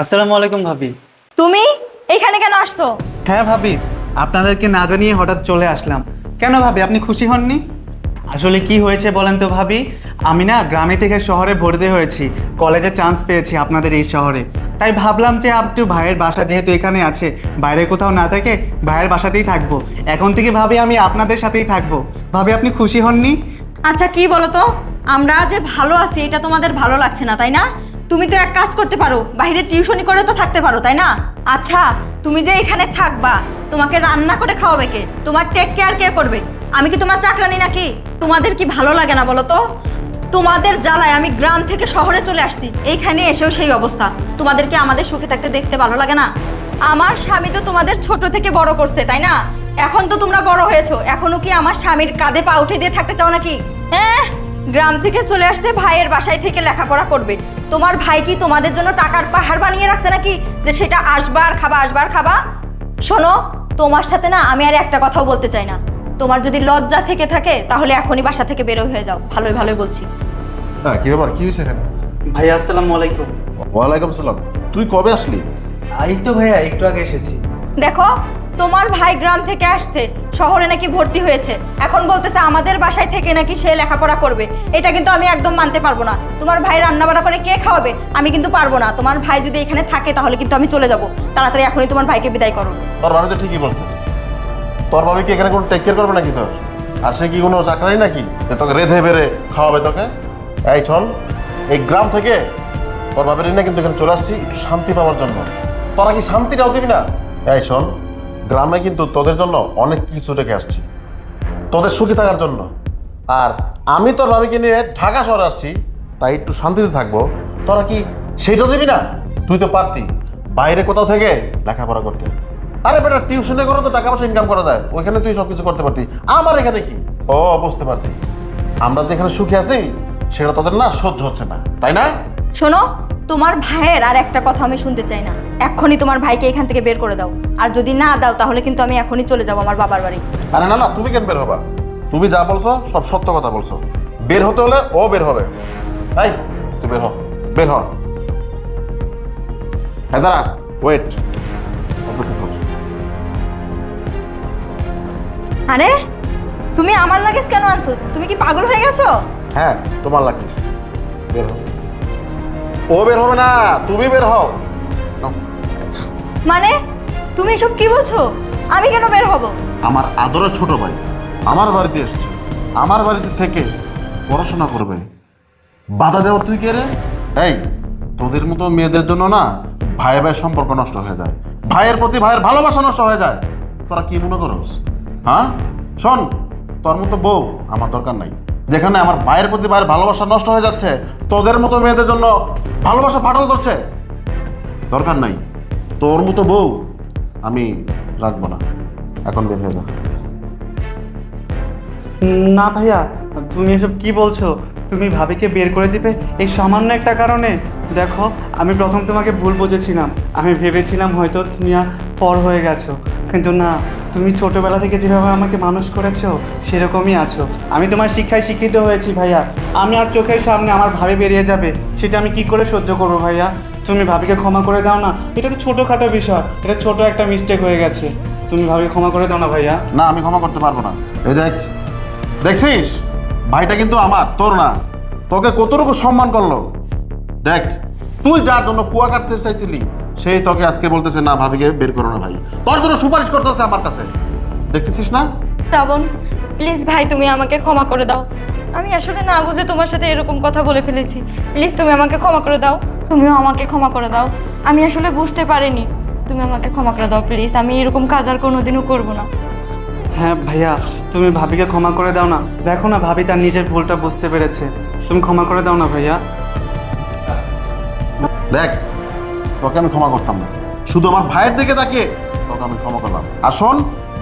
আসসালামু আলাইকুম ভাবি। তুমি এইখানে কেন আসছো? হ্যাঁ ভাবি, আপনাদেরকে না জানিয়ে হঠাৎ চলে আসলাম। কেন ভাবি, আপনি খুশি হননি? আসলে কি হয়েছে বলেন তো ভাবি, আমি না গ্রামে থেকে শহরে ভর্তি হয়েছি, কলেজে চান্স পেয়েছি আপনাদের এই শহরে। তাই ভাবলাম যে একটু ভাইয়ের বাসা যেহেতু এখানে আছে, বাইরে কোথাও না থেকে ভাইয়ের বাসাতেই থাকবো। এখন থেকে ভাবি আমি আপনাদের সাথেই থাকবো। ভাবি আপনি খুশি হননি? আচ্ছা কি বলো তো, আমরা যে ভালো আছি এটা তোমাদের ভালো লাগছে না তাই না? তুমি তো এক কাজ করতে পারো, বাইরে টিউশনি করে তো থাকতে পারো তাই না? আচ্ছা তুমি যে এখানে থাকবা, তোমাকে রান্না করে খাওয়াবে কে? তোমার টেক কেয়ার কে করবে? আমি কি তোমার চাকরানি নাকি? তোমাদের কি ভালো লাগে না বলো তো? তোমাদের জ্বালায় আমি গ্রাম থেকে শহরে চলে আসছি, এইখানে এসেও সেই অবস্থা। তোমাদের কি আমাদের সুখে থাকতে দেখতে ভালো লাগে না? আমার স্বামী তো তোমাদের ছোট থেকে বড় করছে তাই না? এখন তো তোমরা বড় হয়েছো, এখনো কি আমার স্বামীর কাঁধে পা উঠে দিয়ে থাকতে চাও নাকি? হ্যাঁ, গ্রাম থেকে চলে আসতে ভাইয়ের বাসায় থেকে লেখাপড়া করবে। তোমার ভাই কি তোমাদের জন্য টাকার পাহাড় বানিয়ে রাখছে নাকি যে সেটা আসবার খাবা আসবার খাবা? শোনো, তোমার সাথে না আমি আর একটা কথাও বলতে চাই না। তোমার যদি লজ্জা থেকে থাকে তাহলে এখনই বাসা থেকে বের হয়ে যাও, ভালোই ভালোই বলছি। হ্যাঁ, কি ব্যাপার, কি হয়েছে এখানে? ভাই আসসালামু আলাইকুম। ওয়ালাইকুম সালাম। তুই কবে আসলি? এই তো ভাইয়া একটু আগে এসেছি। দেখো, তোমার ভাই গ্রাম থেকে আসছে, শহরে নাকি ভর্তি হয়েছে, এখন বলতেছে আমাদের বাসায় থেকে নাকি সে লেখাপড়া করবে। এটা কিন্তু আমি একদম মানতে পারবো না। তোমার ভাই রান্না বান্না করে কে খাওয়াবে? আমি কিন্তু পারবো না। তোমার ভাই যদি এখানে থাকে তাহলে কিন্তু আমি চলে যাব। তাড়াতাড়ি এখনই তোমার ভাইকে বিদায় করো। তোর ভাবি তো ঠিকই বলছে। তোর ভাবি কি এখানে কোনো টেক কেয়ার করবে নাকি তোর? আর সে কি কোনো চাকরাই নাকি যে তোকে রেধে বেড়ে খাওয়াবে তোকে? এই চল, এই গ্রাম থেকে তোর ভাবের না কিন্তু এখানে চলে আসছি একটু শান্তি পাওয়ার জন্য। তোরা কি শান্তিটাও দিবি না? এই শোন, গ্রামে কিন্তু তোদের জন্য অনেক কিছু রেখে আসছি, তোদের সুখী থাকার জন্য। আর আমি তোর ভাবিকে নিয়ে ঢাকা শহরে আসছি, তাই একটু শান্তিতে থাকবো। তোরা কি সেইটা দিবি না? তুই তো পারতি বাইরে কোথাও থেকে লেখাপড়া করতে। আরে বেটা, টিউশনে করে তো টাকা পয়সা ইনকাম করা যায়, ওইখানে তুই সব কিছু করতে পারতি। আমার এখানে কি? ও, বুঝতে পারছি, আমরা তো এখানে সুখী আছি, সেটা তোদের না সহ্য হচ্ছে না, তাই না? শোনো, তোমার ভাইয়ের আর একটা কথা আমি শুনতে চাই না। এখনই তোমার ভাইকে এখান থেকে বের করে দাও। আর যদি না দাও তাহলে কিন্তু আমি এখনই চলে যাবো আমার বাবার বাড়ি। আরে না না, তুমি কেন বের হবা? তুমি যা বলছো সব সত্য কথা বলছো। বের হতে হলে ও বের হবে। এই তুই বের হ, বের হ। হ্যাঁ দাঁড়া, ওয়েট। আরে তুমি আমার লাগেজ কেন আনছো? তুমি কি পাগল হয়ে গেছো? হ্যাঁ, তোমার লাগিস। বের হও। ও বের হবে না, তুমি বের হও। নাও। মানে তুমি এসব কি বলছো? আমি কেন বের হব? আমার আদরের ছোট ভাই আমার বাড়িতে এসছে, আমার বাড়িতে থেকে পড়াশোনা করবে, বাধা দেওয়ার তুই কে রে? এই, তোদের মতো মেয়েদের জন্য না ভাই ভাই সম্পর্ক নষ্ট হয়ে যায়, ভাইয়ের প্রতি ভাইয়ের ভালোবাসা নষ্ট হয়ে যায়। তোরা কি মনে করস? হ্যাঁ শোন, তোর মতো বউ আমার দরকার নাই। যেখানে আমার ভাইয়ের প্রতি ভাইয়ের ভালোবাসা নষ্ট হয়ে যাচ্ছে, তোদের মতো মেয়েদের জন্য ভালোবাসা ফাটল ধরছে, দরকার নাই। তোর মতো বউ আমি রাখবো না, এখন বের হয়ে যা। না ভাইয়া, তুমি এসব কি বলছো? তুমি ভাবিকে বের করে দিবে এই সামান্য একটা কারণে? দেখো, আমি প্রথম তোমাকে ভুল বুঝেছিলাম। আমি ভেবেছিলাম হয়তো তুমি পর হয়ে গেছো, কিন্তু না, তুমি ছোটবেলা থেকে যেভাবে আমাকে মানুষ করেছো সেরকমই আছো। আমি তোমার শিক্ষায় শিক্ষিত হয়েছি ভাইয়া। আমি আর চোখের সামনে আমার ভাবি বেরিয়ে যাবে, সেটা আমি কি করে সহ্য করবো ভাইয়া? তুমি ভাবিকে ক্ষমা করে দাও না। এটা তো ছোটোখাটো বিষয়, এটা ছোট একটা মিস্টেক হয়ে গেছে। তুমি ভাবিকে ক্ষমা করে দাও না ভাইয়া। না, আমি ক্ষমা করতে পারবো না। এই দেখ, দেখছিস ভাইটা কিন্তু আমার, তোর না। তোকে কতটুকু সম্মান করলো দেখ। তুই যার জন্য কুয়া কাটতে চাইছিলি সেই তোকে আজকে বলতেছে না, ভাবিকে বের করো না। ভাই তোর জন্য সুপারিশ করতেছে আমার কাছে, দেখতেছিস না? শ্রাবণ, প্লিজ ভাই তুমি আমাকে ক্ষমা করে দাও। আমি আসলে না বুঝে তোমার সাথে এরকম কথা বলে ফেলেছি। প্লিজ তুমি আমাকে ক্ষমা করে দাও। তুমিও আমাকে ক্ষমা করে দাও। আমি আসলে বুঝতে পারিনি। তুমি আমাকে ক্ষমা করে দাও প্লিজ। আমি এরকম কাজ আর কোনোদিনও করবো না। হ্যাঁ ভাইয়া, তুমি ভাবিকে ক্ষমা করে দাও না। দেখো না, ভাবি তার নিজের ভুলটা বুঝতে পেরেছে। তুমি ক্ষমা করে দাও না ভাইয়া। দেখ, তোকে আমি ক্ষমা করতাম না, শুধু আমার ভাইয়ের দিকে তাকিয়ে তোকে আমি ক্ষমা করলাম। আর শোন,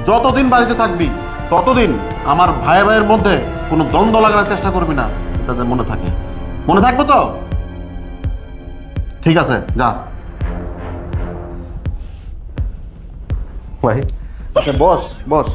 যতদিন বাড়িতে থাকবি ততদিন আমার ভাই ভাইয়ের মধ্যে কোনো দ্বন্দ্ব লাগানোর চেষ্টা করবি না, এটা যেন মনে থাকে। মনে থাকবে তো? ঠিক আছে, যা ভাই। আচ্ছা, বস বস।